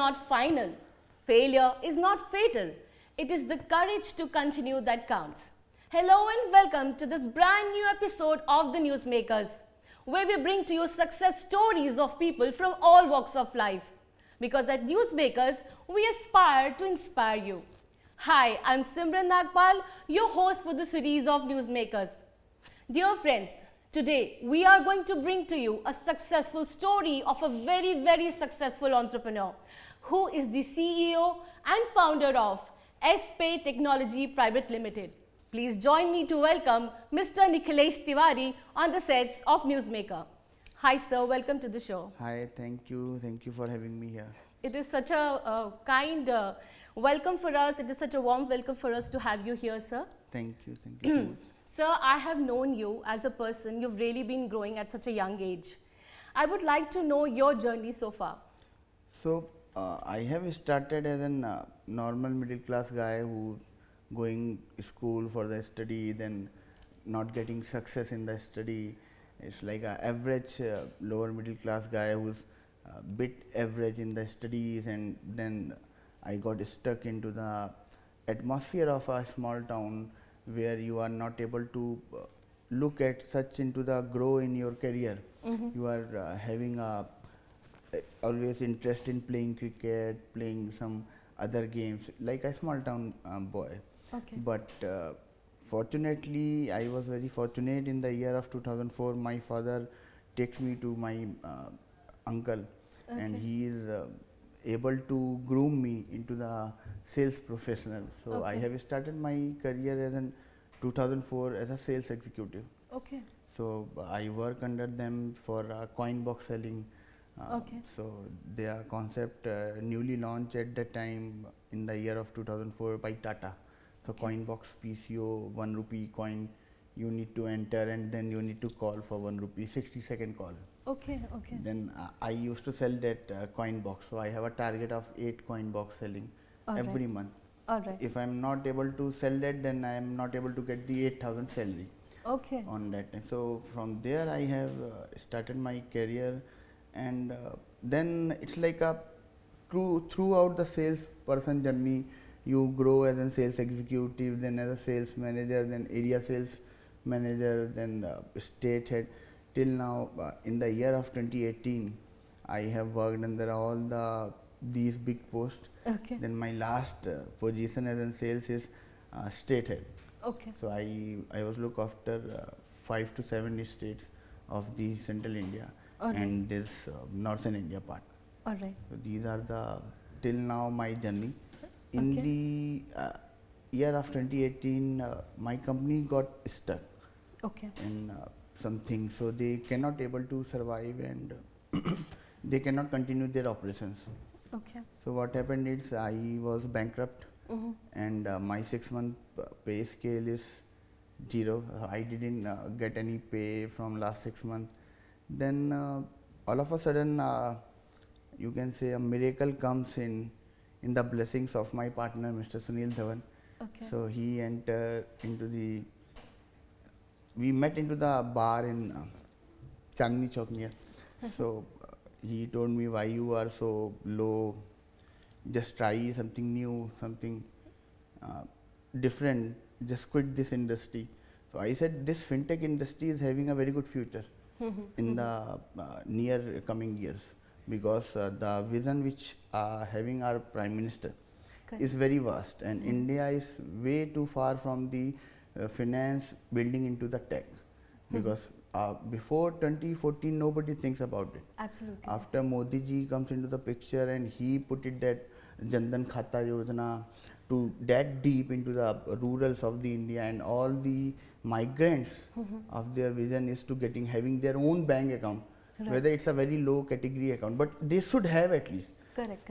not final. Failure is not fatal. It is the courage to continue that counts. Hello and welcome to this brand new episode of the Newsmakers, where we bring to you success stories of people from all walks of life. Because at Newsmakers, we aspire to inspire you. Hi, I'm Simran Nagpal, your host for the series of Newsmakers. Dear friends, today we are going to bring to you a successful story of a very successful entrepreneur who is the CEO and founder of SPAY Technology Private Limited. Please join me to welcome Mr. Nikhilesh Tiwari on the sets of Newsmaker. Hi sir, welcome to the show. Hi, thank you for having me here. It is such a kind welcome for us. It is such a warm welcome for us to have you here, sir. Thank you so much. Sir, I have known you as a person. You've really been growing at such a young age. I would like to know your journey so far. So, I have started as a normal middle class guy who going school for the study, then not getting success in the study. It's like an average lower middle class guy who's bit average in the studies, and then I got stuck into the atmosphere of a small town where you are not able to look at such into the grow in your career. You are having always interest in playing cricket, playing some other games, like a small town boy. Okay. But fortunately, I was very fortunate in the year of 2004. My father takes me to my uncle, and he is able to groom me into the sales professional. So I have started my career as in 2004 as a sales executive. Okay. So I work under them for coin box selling. So their concept newly launched at that time in the year of 2004 by Tata. So coin box PCO, 1 rupee coin you need to enter, and then you need to call for 1 rupee, 60-second call. Okay. Then I used to sell that coin box. So I have a target of 8 coin box selling every month. Alright. If I am not able to sell that, then I am not able to get the 8,000 salary on that time. So from there I have started my career, and then it's like a throughout the sales person journey, you grow as a sales executive, then as a sales manager, then area sales manager, then state head. Till now, in the year of 2018, I have worked under all these big posts. Then my last position as in sales is state head. So I was look after 5 to 7 states of the central India and this northern India part. So these are the till now my journey. In the year of 2018, my company got stuck in something, so they cannot able to survive, and they cannot continue their operations. So what happened is I was bankrupt, and my 6-month pay scale is 0. I didn't get any pay from last 6 months. Then all of a sudden, you can say a miracle comes in the blessings of my partner, Mr. Sunil Dhawan. So he entered into we met into the bar in Chandni Chowk near. So he told me, why you are so low, just try something new, something different, just quit this industry. So I said, this fintech industry is having a very good future in the near coming years, because the vision which having our Prime Minister is very vast, and India is way too far from the finance building into the tech, because before 2014 nobody thinks about it. Absolutely. After Modi ji comes into the picture, and he put it that Jandan Khata Yojana to that deep into the rurals of the India, and all the migrants of their vision is to having their own bank account, whether it's a very low category account, but they should have at least. Correct.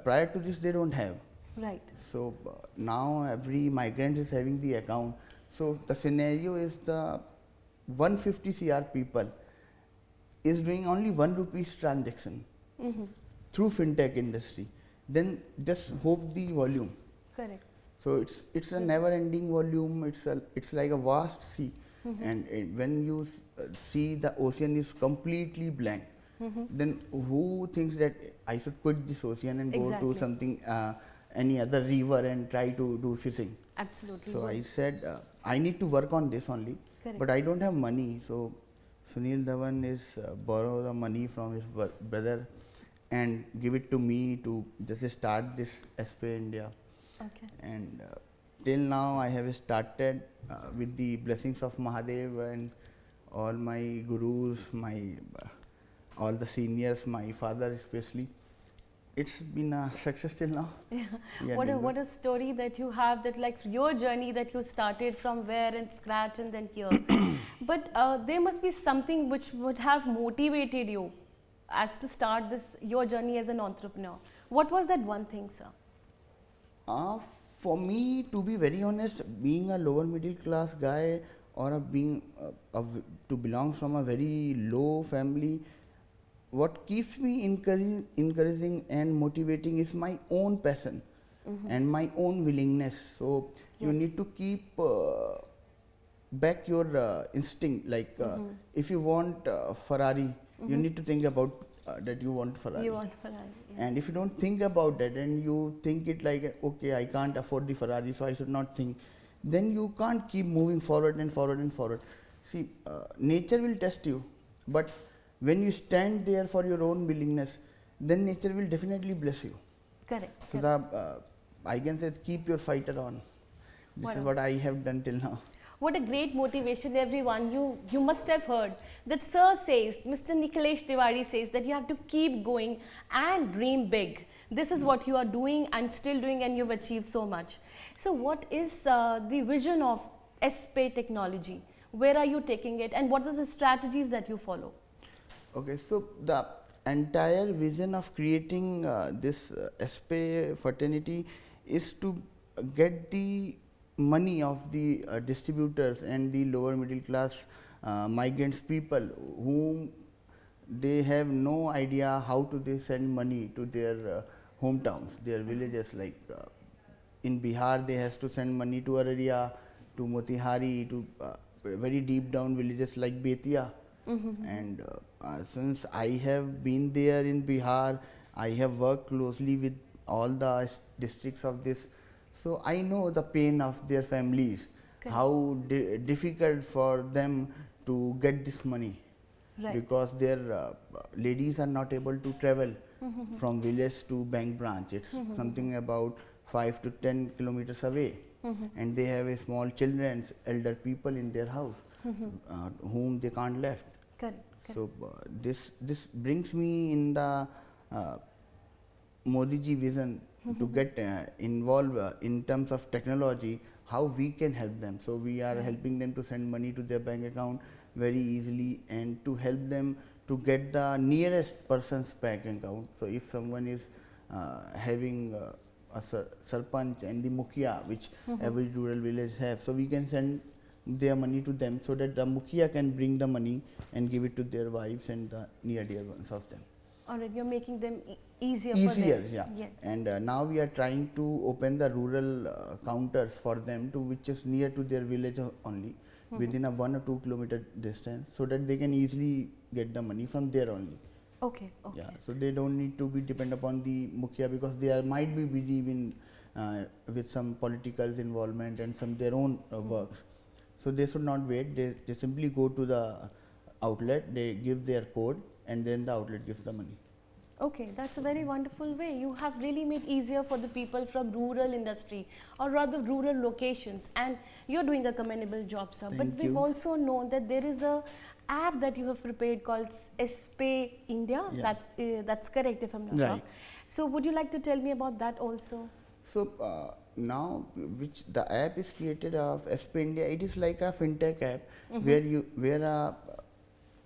Prior to this, they don't have. Right. So now every migrant is having the account. So the scenario is the 150 CR people is doing only 1 rupees transaction through fintech industry. Then just hope the volume. Correct. So it's a never-ending volume. It's like a vast sea, and when you see the ocean is completely blank, then who thinks that I should quit this ocean and go to something, any other river and try to do fishing? Absolutely. So I said, I need to work on this only, but I don't have money. So Sunil Dhawan is borrow the money from his brother and give it to me to just start this SPAY India. And till now I have started with the blessings of Mahadev and all my gurus, all the seniors, my father especially. It's been a success till now. What a story that you have, that like your journey that you started from where and scratch and then here. But there must be something which would have motivated you as to start your journey as an entrepreneur. What was that one thing, sir? For me, to be very honest, being a lower middle class guy or to belong from a very low family, what keeps me encouraging and motivating is my own passion and my own willingness. So you need to keep back your instinct. Like if you want Ferrari, you need to think about that you want Ferrari. You want Ferrari. Yes. And if you don't think about that and you think it like, okay, I can't afford the Ferrari, so I should not think, then you can't keep moving forward and forward and forward. See, nature will test you, but when you stand there for your own willingness, then nature will definitely bless you. Correct. So I can say, keep your fighter on. This is what I have done till now. What a great motivation, everyone. You must have heard that Sir says, Mr. Nikhilesh Tiwari says that you have to keep going and dream big. This is what you are doing and still doing, and you've achieved so much. So what is the vision of SPAY technology? Where are you taking it, and what are the strategies that you follow? Okay, so the entire vision of creating this SPAY fraternity is to get the money of the distributors and the lower middle class migrants people whom they have no idea how to they send money to their hometowns, their villages. Like in Bihar, they has to send money to Araria, to Motihari, to very deep down villages like Betia. And since I have been there in Bihar, I have worked closely with all the districts of this. So I know the pain of their families, how difficult for them to get this money, because their ladies are not able to travel from village to bank branch. It's something about 5 to 10 kilometers away, and they have a small children, elder people in their house, whom they can't left. So this brings me in the Modi ji vision to get involved in terms of technology, how we can help them. So we are helping them to send money to their bank account very easily, and to help them to get the nearest person's bank account. So if someone is having a sarpanch and the mukhia, which every rural village have, so we can send their money to them, so that the mukhia can bring the money and give it to their wives and the near dear ones of them. Alright, you're making them easier for them. Yeah. Yes. And now we are trying to open the rural counters for them, which is near to their village only, within a 1 or 2 kilometer distance, so that they can easily get the money from there only. Okay. Yeah, so they don't need to be dependent upon the mukhia, because they might be busy with some political involvement and some their own works. So they should not wait. They simply go to the outlet, they give their code, and then the outlet gives the money. Okay, that's a very wonderful way. You have really made easier for the people from rural industry, or rather rural locations, and you're doing a commendable job, sir. But we've also known that there is a app that you have prepared called SPAY India. Yeah. That's correct if I'm not wrong. So would you like to tell me about that also? So now, which the app is created of SPAY India, it is like a fintech app where a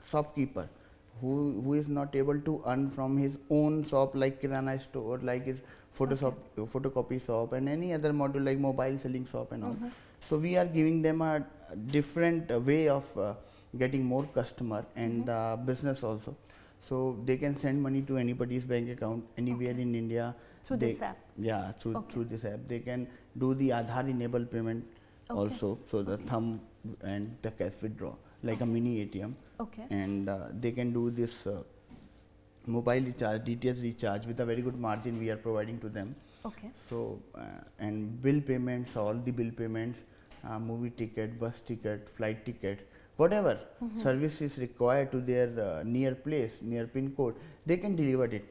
shopkeeper who is not able to earn from his own shop, like kirana store, like his photocopy shop, and any other model like mobile selling shop and all. So we are giving them a different way of getting more customer and the business also. So they can send money to anybody's bank account anywhere in India. Through this app? Yeah, through this app. They can do the Aadhaar enabled payment also. So the thumb and the cash withdraw, like a mini ATM. And they can do this mobile recharge, DTH recharge with a very good margin we are providing to them. Okay. So and bill payments, all the bill payments, movie ticket, bus ticket, flight ticket, whatever service is required to their near place, near pin code, they can deliver it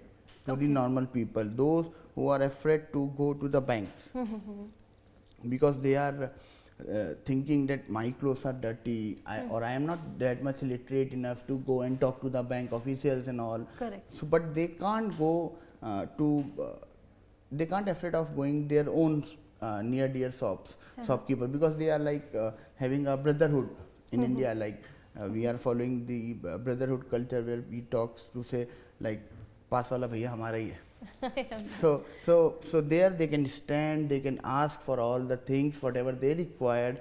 to the normal people, those who are afraid to go to the banks because they are thinking that my clothes are dirty, or I am not that much literate enough to go and talk to the bank officials and all. Correct. So, but they can't go they can't afraid of going their own near dear shopkeeper, because they are like having a brotherhood in India. Like we are following the brotherhood culture where we talk to say like pass wala bhaiya hamara hi hai. So there they can stand, they can ask for all the things, whatever they required,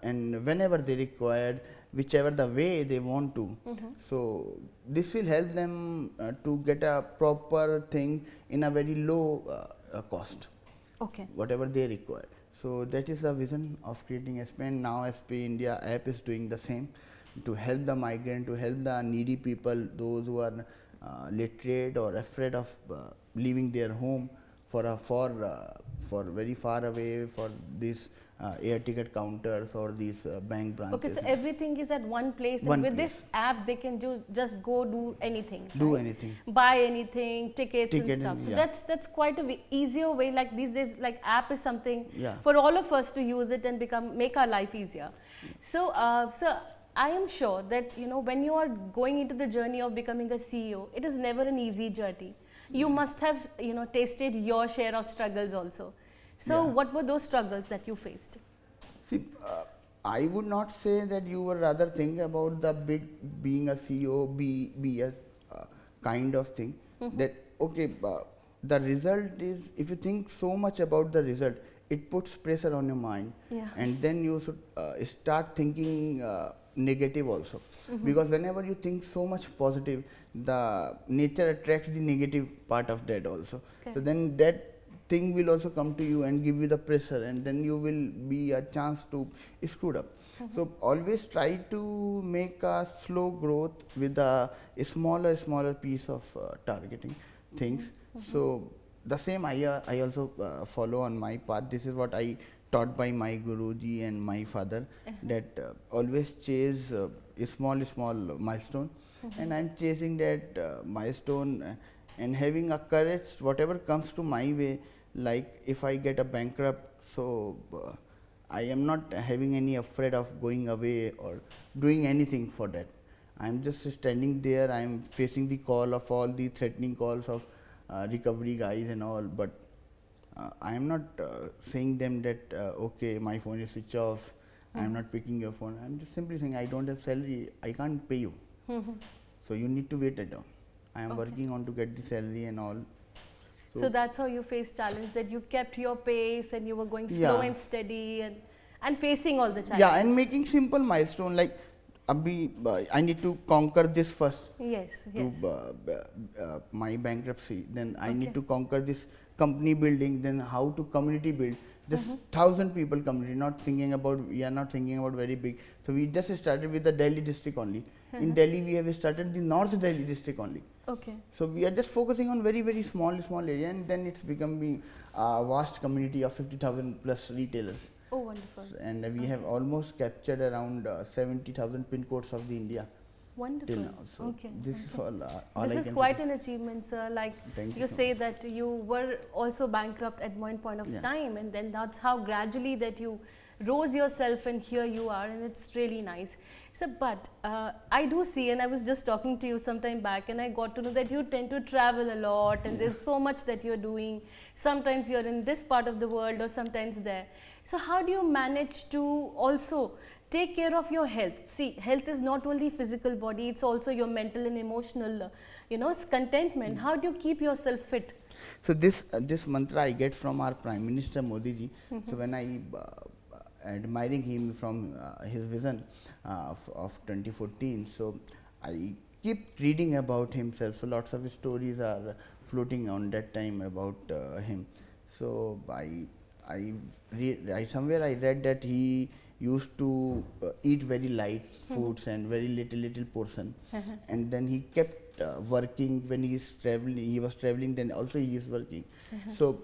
and whenever they required, whichever the way they want to. So this will help them to get a proper thing in a very low cost. Okay. Whatever they require. So that is the vision of creating SPAY, and now SPAY India app is doing the same to help the migrant, to help the needy people, those who are literate or afraid of leaving their home for very far away, for these air ticket counters or these bank branches. Okay, so everything is at one place, and with this app they can just go do anything. Do right? anything. Buy anything, tickets and stuff. So that's quite a easier way. Like these days, like app is something for all of us to use it and make our life easier. So, sir, I am sure that when you are going into the journey of becoming a CEO, it is never an easy journey. You must have tasted your share of struggles also. So what were those struggles that you faced? See, I would not say that you were rather think about the being a CEO, be a kind of thing. That okay, the result is, if you think so much about the result, it puts pressure on your mind, and then you should start thinking negative also, because whenever you think so much positive, the nature attracts the negative part of that also. So then that thing will also come to you and give you the pressure, and then you will be a chance to screw up. So always try to make a slow growth with a smaller piece of targeting things. So the same I also follow on my path. This is what I taught by my Guruji and my father, that always chase a small milestone, and I'm chasing that milestone and having a courage, whatever comes to my way. Like if I get a bankrupt, so I am not having any afraid of going away or doing anything for that. I'm just standing there, I'm facing the call of all the threatening calls of recovery guys and all, but I am not saying them that okay, my phone is switched off, I am not picking your phone. I'm just simply saying I don't have salary, I can't pay you. So you need to wait it down. I am working on to get the salary and all. So that's how you faced challenge, that you kept your pace and you were going slow and steady and facing all the challenges. Yeah, and making simple milestone like I need to conquer this first. Yes. My bankruptcy. Then I need to conquer this company building. Then how to community build. This 1,000 people community. We are not thinking about very big. So we just started with the Delhi district only. In Delhi, we have started the North Delhi district only. Okay. So we are just focusing on very small area, and then it's becoming a vast community of 50,000 plus retailers. Oh, wonderful. And we have almost captured around 70,000 pin codes of the India. Wonderful. Till now. So this is all this is quite an achievement, sir. Like you say that you were also bankrupt at one point of time, and then that's how gradually that you rose yourself, and here you are, and it's really nice. So, but I do see, and I was just talking to you some time back, and I got to know that you tend to travel a lot, and there's so much that you're doing. Sometimes you're in this part of the world, or sometimes there. So how do you manage to also take care of your health? See, health is not only physical body, it's also your mental and emotional, contentment. How do you keep yourself fit? So this mantra I get from our Prime Minister Modi ji. So when I admiring him from his vision of 2014. So I keep reading about himself. So lots of stories are floating on that time about him. So somewhere I read that he used to eat very light foods and very little portion, and then he kept working when he is traveling. He was traveling, then also he is working. So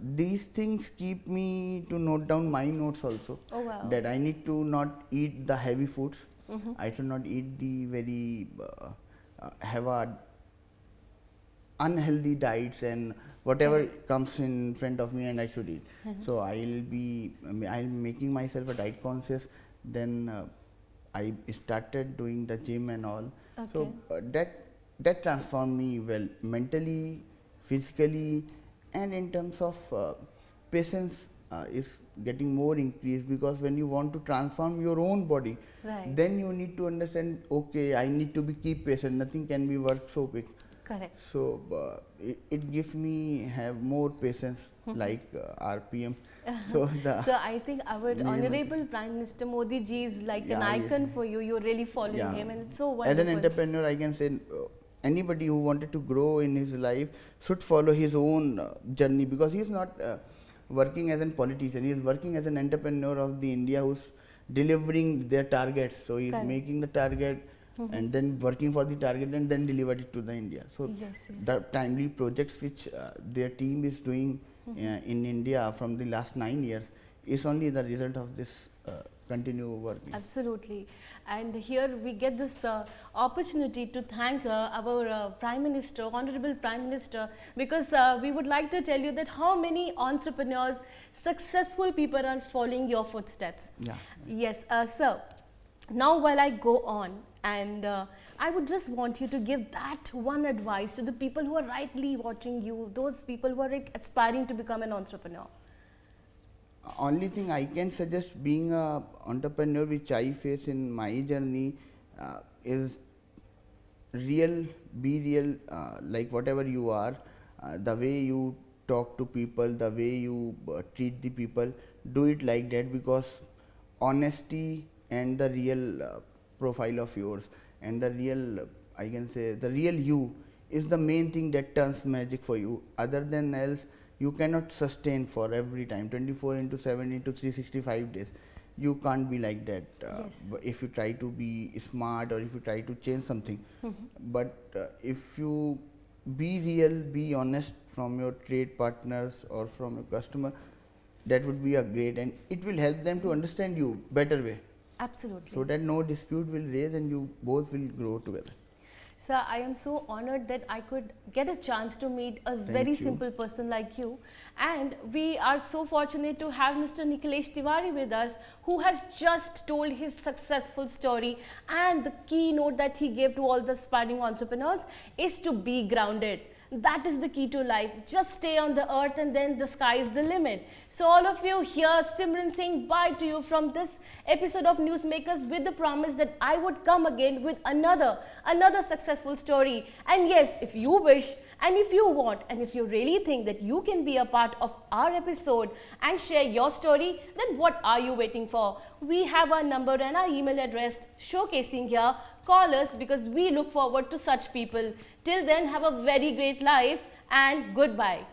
these things keep me to note down my notes also. Oh, wow. That I need to not eat the heavy foods. I should not eat the very have a unhealthy diets and whatever comes in front of me and I should eat. So I'm making myself a diet conscious. Then I started doing the gym and all. So that transformed me well, mentally, physically, and in terms of patience is getting more increased, because when you want to transform your own body, then you need to understand, okay, I need to keep patient. Nothing can be worked so quick. Correct. So it gives me have more patience, like RPM. So I think our Honorable Prime Minister Modi ji is like an icon for you. You're really following him, and it's so wonderful. As an entrepreneur, I can say anybody who wanted to grow in his life should follow his own journey, because he is not working as a politician. He is working as an entrepreneur of the India who's delivering their targets. So he is making the target. And then working for the target and then deliver it to the India. So the timely projects which their team is doing in India from the last 9 years is only the result of this continue working. Absolutely. And here we get this opportunity to thank our Prime Minister, Honorable Prime Minister, because we would like to tell you that how many entrepreneurs, successful people are following your footsteps. Yes, sir. Now while I go on, and I would just want you to give that one advice to the people who are rightly watching you, those people who are aspiring to become an entrepreneur. Only thing I can suggest, being an entrepreneur, which I face in my journey, is be real, like whatever you are, the way you talk to people, the way you treat the people, do it like that, because honesty and the real profile of yours and the real, I can say, the real you is the main thing that turns magic for you. Other than else, you cannot sustain for every time, 24/7 into 365 days. You can't be like that if you try to be smart or if you try to change something. But if you be real, be honest from your trade partners or from your customer, that would be a great, and it will help them to understand you better way. Absolutely. So that no dispute will raise and you both will grow together. Sir, I am so honored that I could get a chance to meet a very simple person like you. And we are so fortunate to have Mr. Nikhilesh Tiwari with us, who has just told his successful story. And the keynote that he gave to all the aspiring entrepreneurs is to be grounded. That is the key to life. Just stay on the earth and then the sky is the limit. So all of you here, Simran saying bye to you from this episode of Newsmakers, with the promise that I would come again with another successful story. And yes, if you wish and if you want and if you really think that you can be a part of our episode and share your story, then what are you waiting for? We have our number and our email address showcasing here. Call us, because we look forward to such people. Till then, have a very great life and goodbye.